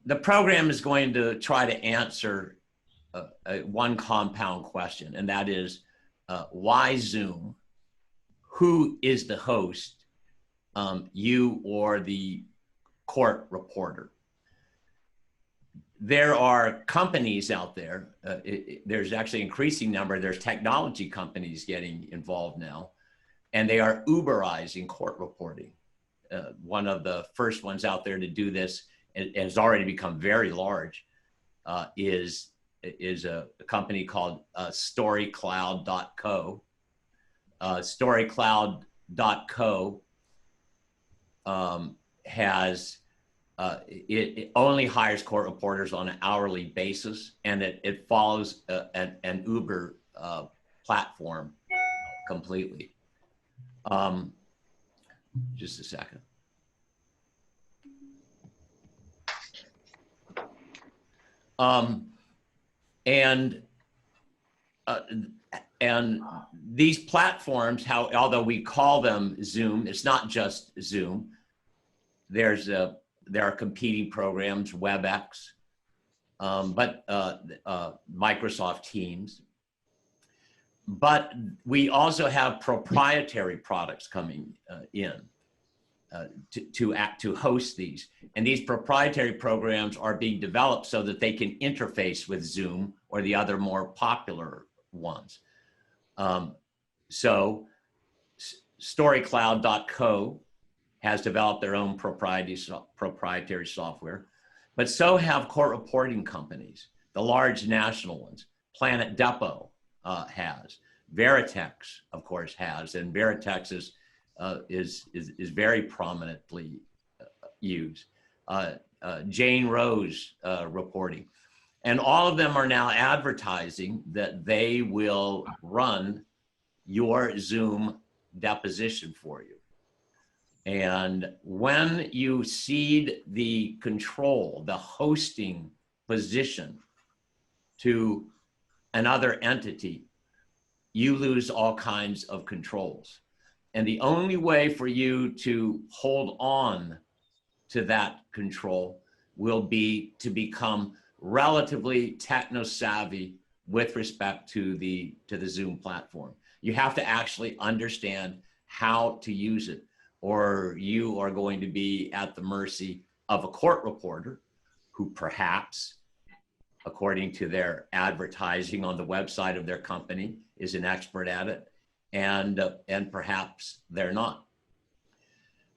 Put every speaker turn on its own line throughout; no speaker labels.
the program is going to try to answer one compound question, and that is why Zoom? Who is the host? You or the court reporter? There are companies out there. There's actually an increasing number. There's technology companies getting involved now, and they are Uberizing court reporting. One of the first ones out there to do this, and has already become very large, is a company called StoryCloud.co. StoryCloud.co has it only hires court reporters on an hourly basis, and it follows an Uber platform completely. Just a second. And these platforms, although we call them Zoom, it's not just Zoom. There are competing programs, Webex, but Microsoft Teams. But we also have proprietary products coming in to host these. And these proprietary programs are being developed so that they can interface with Zoom or the other more popular ones. So StoryCloud.co has developed their own proprietary software, but so have court reporting companies, the large national ones. Planet Depot has, Veritex, of course, has, and Veritex is very prominently used. Jane Rose reporting. And all of them are now advertising that they will run your Zoom deposition for you. And when you cede the control, the hosting position to another entity, you lose all kinds of controls. And the only way for you to hold on to that control will be to become relatively techno-savvy with respect to the Zoom platform. You have to actually understand how to use it, or you are going to be at the mercy of a court reporter who perhaps, according to their advertising on the website of their company, is an expert at it, and perhaps they're not.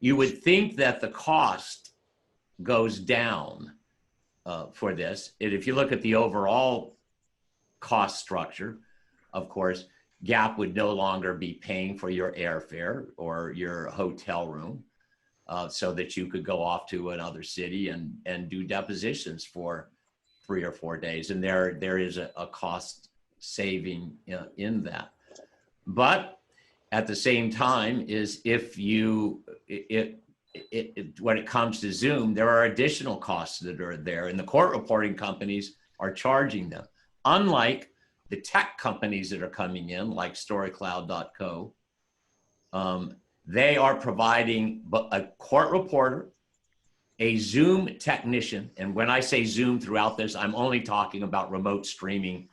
You would think that the cost goes down for this. And if you look at the overall cost structure, of course, Gap would no longer be paying for your airfare or your hotel room so that you could go off to another city and do depositions for 3 or 4 days. And there is a cost saving in that. But at the same time is when it comes to Zoom, there are additional costs that are there, and the court reporting companies are charging them. Unlike the tech companies that are coming in, like StoryCloud.co, they are providing a court reporter, a Zoom technician, and when I say Zoom throughout this, I'm only talking about remote streaming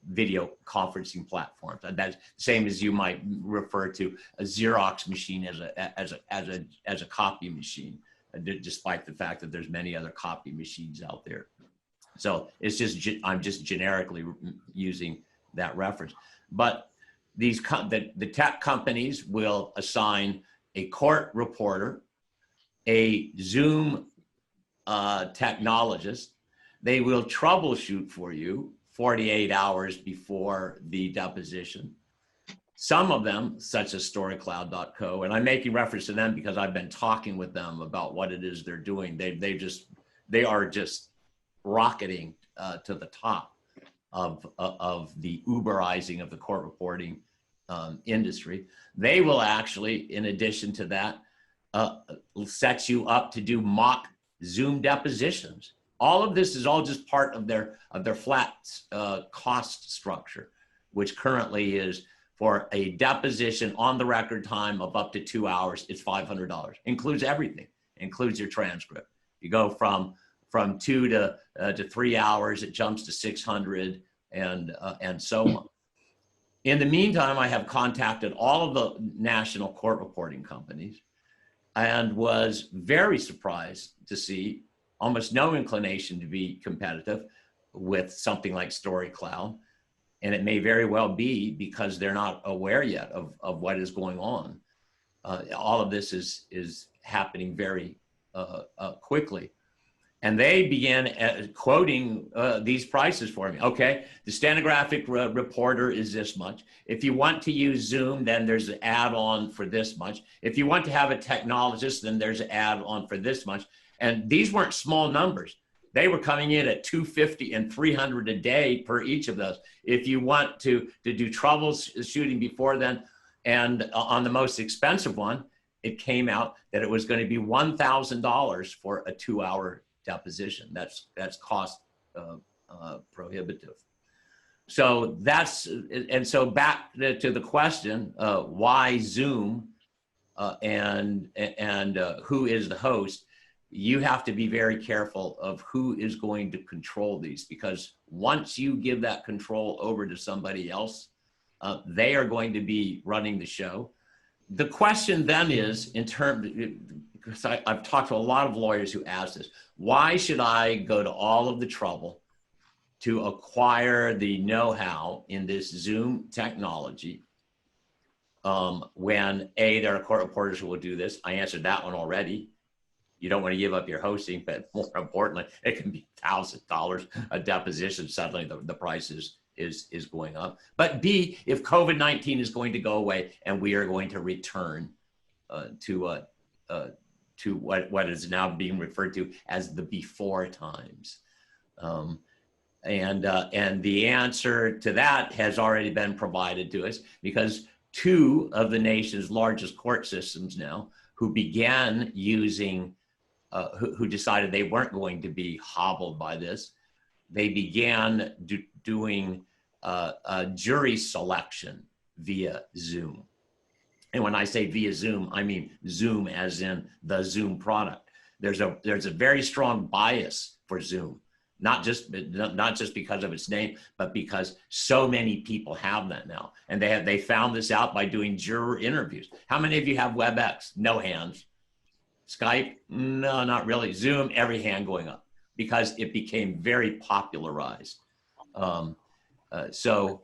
video conferencing platforms. That's the same as you might refer to a Xerox machine as a copy machine, despite the fact that there's many other copy machines out there. So it's just, I'm just generically using that reference. But the tech companies will assign a court reporter, a Zoom technologist. They will troubleshoot for you 48 hours before the deposition. Some of them, such as StoryCloud.co, and I'm making reference to them because I've been talking with them about what it is they're doing. They are just rocketing to the top of the Uberizing of the court reporting industry. They will actually, in addition to that, set you up to do mock Zoom depositions. All of this is all just part of their flat cost structure, which currently is for a deposition on the record time of up to 2 hours, it's $500. Includes everything, includes your transcript, You go from 2 to 3 hours, it jumps to 600, and so on. In the meantime, I have contacted all of the national court reporting companies and was very surprised to see almost no inclination to be competitive with something like StoryCloud. And it may very well be because they're not aware yet of what is going on. All of this is happening very quickly. And they began quoting these prices for me. Okay, the stenographic reporter is this much. If you want to use Zoom, then there's an add-on for this much. If you want to have a technologist, then there's an add-on for this much. And these weren't small numbers. They were coming in at $250 and $300 a day per each of those. If you want to do troubleshooting before then, and on the most expensive one, it came out that it was going to be $1,000 for a 2-hour deposition. That's cost prohibitive. So so back to the question, why Zoom and who is the host? You have to be very careful of who is going to control these, because once you give that control over to somebody else, they are going to be running the show. The question then is, in terms, because I've talked to a lot of lawyers who ask this, why should I go to all of the trouble to acquire the know-how in this Zoom technology when there are court reporters who will do this? I answered that one already. You don't want to give up your hosting, but more importantly, it can be $1,000 a deposition. Suddenly the price is going up. But B, if COVID-19 is going to go away and we are going to return to what is now being referred to as the before times. And the answer to that has already been provided to us, because 2 of the nation's largest court systems now, who began using, who decided they weren't going to be hobbled by this, they began doing jury selection via Zoom. And when I say via Zoom, I mean Zoom as in the Zoom product. There's a very strong bias for Zoom, not just because of its name, but because so many people have that now. And they found this out by doing juror interviews. How many of you have Webex? No hands. Skype? No, not really. Zoom, every hand going up, because it became very popularized. So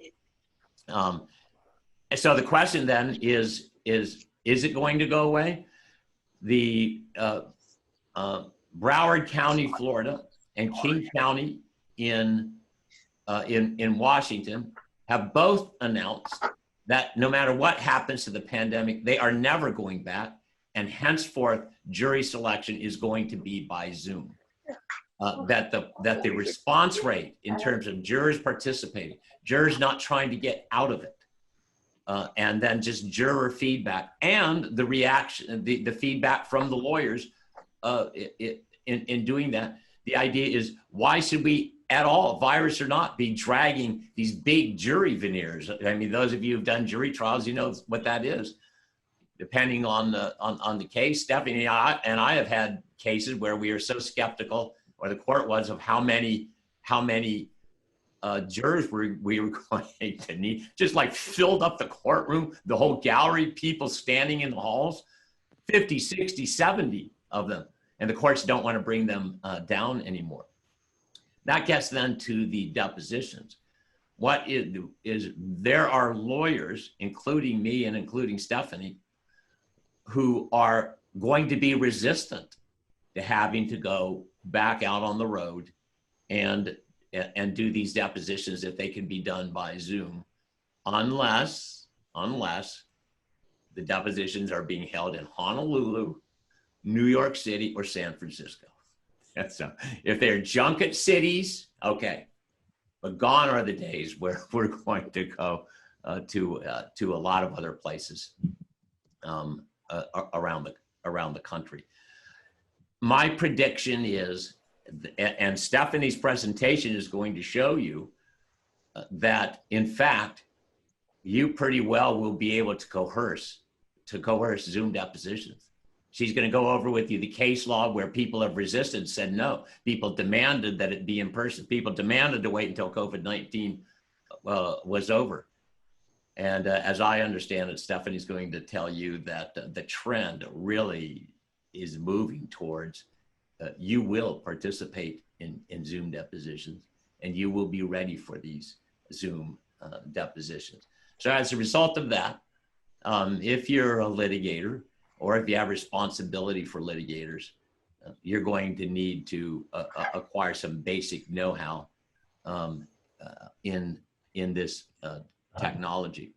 the question then is it going to go away? The Broward County, Florida, and King County in Washington have both announced that no matter what happens to the pandemic, they are never going back, and henceforth jury selection is going to be by Zoom. That the response rate in terms of jurors participating, jurors not trying to get out of it, and then just juror feedback and the reaction, the feedback from the lawyers in doing that. The idea is, why should we at all, virus or not, be dragging these big jury veneers? I mean, those of you who've done jury trials, you know what that is. Depending on the case, Stephanie and I have had cases where we are so skeptical, or the court was, of how many jurors we were going to need, just like filled up the courtroom, the whole gallery, people standing in the halls, 50, 60, 70 of them. And the courts don't want to bring them down anymore. That gets then to the depositions. What is there are lawyers, including me and including Stephanie, who are going to be resistant to having to go back out on the road and do these depositions if they can be done by Zoom, unless the depositions are being held in Honolulu, New York City, or San Francisco. So if they're junket cities, okay, but gone are the days where we're going to go to a lot of other places around the country. My prediction is, and Stephanie's presentation is going to show you, that in fact, you pretty well will be able to coerce Zoom depositions. She's going to go over with you the case law where people have resisted, said no. People demanded that it be in person. People demanded to wait until COVID-19 was over. And as I understand it, Stephanie's going to tell you that the trend really is moving towards you will participate in Zoom depositions, and you will be ready for these Zoom depositions. So as a result of that, if you're a litigator or if you have responsibility for litigators, you're going to need to acquire some basic know-how in this technology.